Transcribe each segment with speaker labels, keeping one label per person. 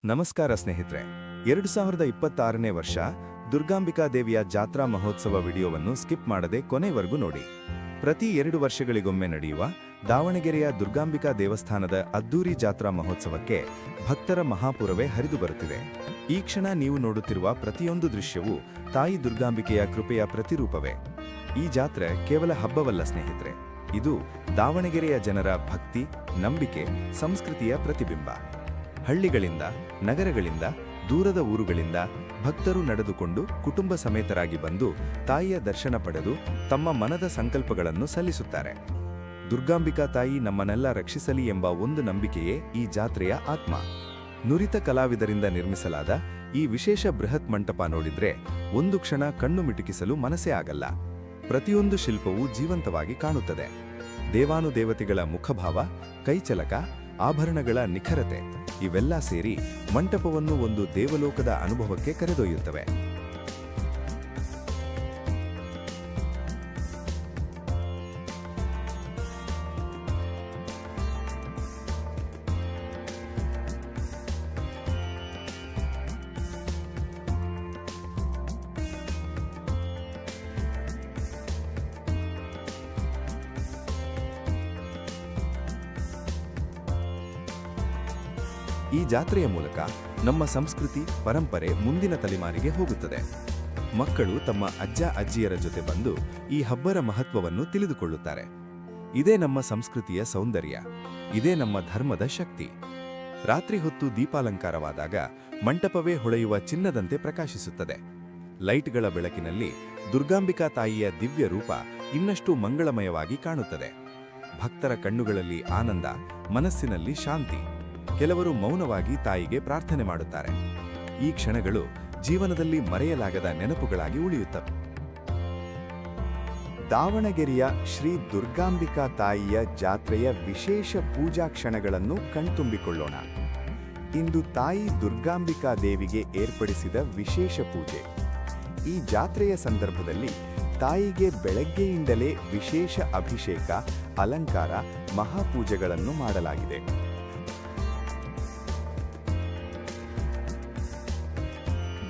Speaker 1: ನಮಸ್ಕಾರ ಸ್ನೇಹಿತರೆ. 2026ನೇ ವರ್ಷ ದುರ್ಗಾಂಬಿಕಾ ದೇವಿಯ ಜಾತ್ರಾ ಮಹೋತ್ಸವ ವಿಡಿಯೋವನ್ನು ಸ್ಕಿಪ್ ಮಾಡದೆ ಕೊನೆವರೆಗೂ ನೋಡಿ. ಪ್ರತಿ 2 ವರ್ಷಗಳಿಗೊಮ್ಮೆ ನಡೆಯುವ ದಾವಣಗೆರೆಯ ದುರ್ಗಾಂಬಿಕಾ ದೇವಸ್ಥಾನದ ಅದ್ದೂರಿ ಜಾತ್ರಾ ಮಹೋತ್ಸವಕ್ಕೆ ಭಕ್ತರ ಮಹಾಪೂರವೇ ಹರಿದು ಬರುತ್ತಿದೆ. ಈ ಕ್ಷಣ ನೀವು ನೋಡುತ್ತಿರುವ ಪ್ರತಿಯೊಂದು ದೃಶ್ಯವೂ ತಾಯಿ ದುರ್ಗಾಂಬಿಕೆಯ ಕೃಪೆಯ ಪ್ರತಿರೂಪವೇ. ಈ ಜಾತ್ರೆ ಕೇವಲ ಹಬ್ಬವಲ್ಲ ಸ್ನೇಹಿತರೆ, ಇದು ದಾವಣಗೆರೆಯ ಜನರ ಭಕ್ತಿ, ನಂಬಿಕೆ, ಸಂಸ್ಕೃತಿಯ ಪ್ರತಿಬಿಂಬ. ಹಳ್ಳಿಗಳಿಂದ, ನಗರಗಳಿಂದ, ದೂರದ ಊರುಗಳಿಂದ ಭಕ್ತರು ನಡೆದುಕೊಂಡು ಕುಟುಂಬ ಸಮೇತರಾಗಿ ಬಂದು ತಾಯಿಯ ದರ್ಶನ ಪಡೆದು ತಮ್ಮ ಮನದ ಸಂಕಲ್ಪಗಳನ್ನು ಸಲ್ಲಿಸುತ್ತಾರೆ. ದುರ್ಗಾಂಬಿಕಾ ತಾಯಿ ನಮ್ಮನ್ನೆಲ್ಲ ರಕ್ಷಿಸಲಿ ಎಂಬ ಒಂದು ನಂಬಿಕೆಯೇ ಈ ಜಾತ್ರೆಯ ಆತ್ಮ. ನುರಿತ ಕಲಾವಿದರಿಂದ ನಿರ್ಮಿಸಲಾದ ಈ ವಿಶೇಷ ಬೃಹತ್ ಮಂಟಪ ನೋಡಿದ್ರೆ ಒಂದು ಕ್ಷಣ ಕಣ್ಣು ಮಿಟುಕಿಸಲು ಮನಸ್ಸೇ ಆಗಲ್ಲ. ಪ್ರತಿಯೊಂದು ಶಿಲ್ಪವೂ ಜೀವಂತವಾಗಿ ಕಾಣುತ್ತದೆ. ದೇವಾನುದೇವತೆಗಳ ಮುಖಭಾವ, ಕೈಚಲಕ, ಆಭರಣಗಳ ನಿಖರತೆ ಇವೆಲ್ಲ ಸೇರಿ ಮಂಟಪವನ್ನು ಒಂದು ದೇವಲೋಕದ ಅನುಭವಕ್ಕೆ ಕರೆದೊಯ್ಯುತ್ತವೆ. ಈ ಜಾತ್ರೆಯ ಮೂಲಕ ನಮ್ಮ ಸಂಸ್ಕೃತಿ, ಪರಂಪರೆ ಮುಂದಿನ ತಲೆಮಾರಿಗೆ ಹೋಗುತ್ತದೆ. ಮಕ್ಕಳು ತಮ್ಮ ಅಜ್ಜ ಅಜ್ಜಿಯರ ಜೊತೆ ಬಂದು ಈ ಹಬ್ಬರ ಮಹತ್ವವನ್ನು ತಿಳಿದುಕೊಳ್ಳುತ್ತಾರೆ. ಇದೇ ನಮ್ಮ ಸಂಸ್ಕೃತಿಯ ಸೌಂದರ್ಯ, ಇದೇ ನಮ್ಮ ಧರ್ಮದ ಶಕ್ತಿ. ರಾತ್ರಿ ಹೊತ್ತು ದೀಪಾಲಂಕಾರವಾದಾಗ ಮಂಟಪವೇ ಹೊಳೆಯುವ ಚಿನ್ನದಂತೆ ಪ್ರಕಾಶಿಸುತ್ತದೆ. ಲೈಟ್ಗಳ ಬೆಳಕಿನಲ್ಲಿ ದುರ್ಗಾಂಬಿಕಾ ತಾಯಿಯ ದಿವ್ಯ ರೂಪ ಇನ್ನಷ್ಟು ಮಂಗಳಮಯವಾಗಿ ಕಾಣುತ್ತದೆ. ಭಕ್ತರ ಕಣ್ಣುಗಳಲ್ಲಿ ಆನಂದ, ಮನಸ್ಸಿನಲ್ಲಿ ಶಾಂತಿ. ಕೆಲವರು ಮೌನವಾಗಿ ತಾಯಿಗೆ ಪ್ರಾರ್ಥನೆ ಮಾಡುತ್ತಾರೆ. ಈ ಕ್ಷಣಗಳು ಜೀವನದಲ್ಲಿ ಮರೆಯಲಾಗದ ನೆನಪುಗಳಾಗಿ ಉಳಿಯುತ್ತವೆ. ದಾವಣಗೆರೆಯ ಶ್ರೀ ದುರ್ಗಾಂಬಿಕಾ ತಾಯಿಯ ಜಾತ್ರೆಯ ವಿಶೇಷ ಪೂಜಾ ಕ್ಷಣಗಳನ್ನು ಕಣ್ತುಂಬಿಕೊಳ್ಳೋಣ. ಇಂದು ತಾಯಿ ದುರ್ಗಾಂಬಿಕಾ ದೇವಿಗೆ ಏರ್ಪಡಿಸಿದ ವಿಶೇಷ ಪೂಜೆ. ಈ ಜಾತ್ರೆಯ ಸಂದರ್ಭದಲ್ಲಿ ತಾಯಿಗೆ ಬೆಳಗ್ಗೆಯಿಂದಲೇ ವಿಶೇಷ ಅಭಿಷೇಕ, ಅಲಂಕಾರ, ಮಹಾಪೂಜೆಗಳನ್ನು ಮಾಡಲಾಗಿದೆ.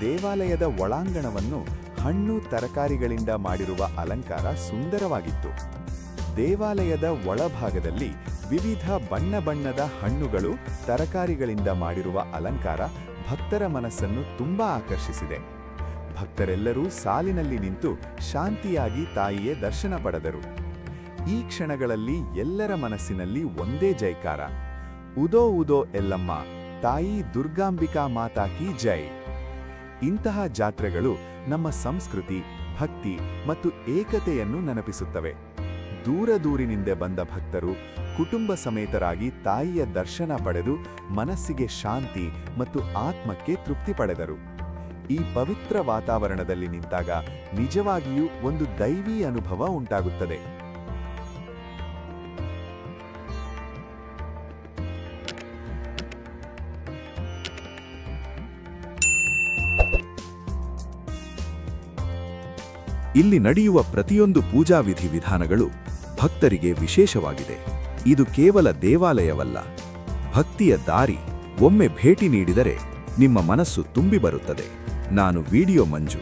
Speaker 1: ದೇವಾಲಯದ ಒಳಾಂಗಣವನ್ನು ಹಣ್ಣು ತರಕಾರಿಗಳಿಂದ ಮಾಡಿರುವ ಅಲಂಕಾರ ಸುಂದರವಾಗಿತ್ತು. ದೇವಾಲಯದ ಒಳಭಾಗದಲ್ಲಿ ವಿವಿಧ ಬಣ್ಣ ಬಣ್ಣದ ಹಣ್ಣುಗಳು, ತರಕಾರಿಗಳಿಂದ ಮಾಡಿರುವ ಅಲಂಕಾರ ಭಕ್ತರ ಮನಸ್ಸನ್ನು ತುಂಬಾ ಆಕರ್ಷಿಸಿದೆ. ಭಕ್ತರೆಲ್ಲರೂ ಸಾಲಿನಲ್ಲಿ ನಿಂತು ಶಾಂತಿಯಾಗಿ ತಾಯಿಯ ದರ್ಶನ ಪಡೆದರು. ಈ ಕ್ಷಣಗಳಲ್ಲಿ ಎಲ್ಲರ ಮನಸ್ಸಿನಲ್ಲಿ ಒಂದೇ ಜೈಕಾರ, ಉದೋ ಉದೋ ಎಲ್ಲಮ್ಮ, ತಾಯಿ ದುರ್ಗಾಂಬಿಕಾ ಮಾತಾ ಕಿ ಜೈ. ಇಂತಹ ಜಾತ್ರೆಗಳು ನಮ್ಮ ಸಂಸ್ಕೃತಿ, ಭಕ್ತಿ ಮತ್ತು ಏಕತೆಯನ್ನು ನೆನಪಿಸುತ್ತವೆ. ದೂರದೂರಿನಿಂದ ಬಂದ ಭಕ್ತರು ಕುಟುಂಬ ಸಮೇತರಾಗಿ ತಾಯಿಯ ದರ್ಶನ ಪಡೆದು ಮನಸ್ಸಿಗೆ ಶಾಂತಿ ಮತ್ತು ಆತ್ಮಕ್ಕೆ ತೃಪ್ತಿ ಪಡೆದರು. ಈ ಪವಿತ್ರ ವಾತಾವರಣದಲ್ಲಿ ನಿಂತಾಗ ನಿಜವಾಗಿಯೂ ಒಂದು ದೈವೀ ಅನುಭವ ಉಂಟಾಗುತ್ತದೆ. ಇಲ್ಲಿ ನಡೆಯುವ ಪ್ರತಿಯೊಂದು ಪೂಜಾ ವಿಧಿವಿಧಾನಗಳು ಭಕ್ತರಿಗೆ ವಿಶೇಷವಾಗಿದೆ. ಇದು ಕೇವಲ ದೇವಾಲಯವಲ್ಲ, ಭಕ್ತಿಯ ದಾರಿ. ಒಮ್ಮೆ ಭೇಟಿ ನೀಡಿದರೆ ನಿಮ್ಮ ಮನಸ್ಸು ತುಂಬಿ ಬರುತ್ತದೆ. ನಾನು ವಿಡಿಯೋ ಮಂಜು.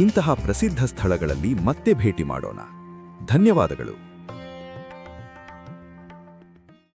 Speaker 1: ಇಂತಹ ಪ್ರಸಿದ್ಧ ಸ್ಥಳಗಳಲ್ಲಿ ಮತ್ತೆ ಭೇಟಿ ಮಾಡೋಣ. ಧನ್ಯವಾದಗಳು.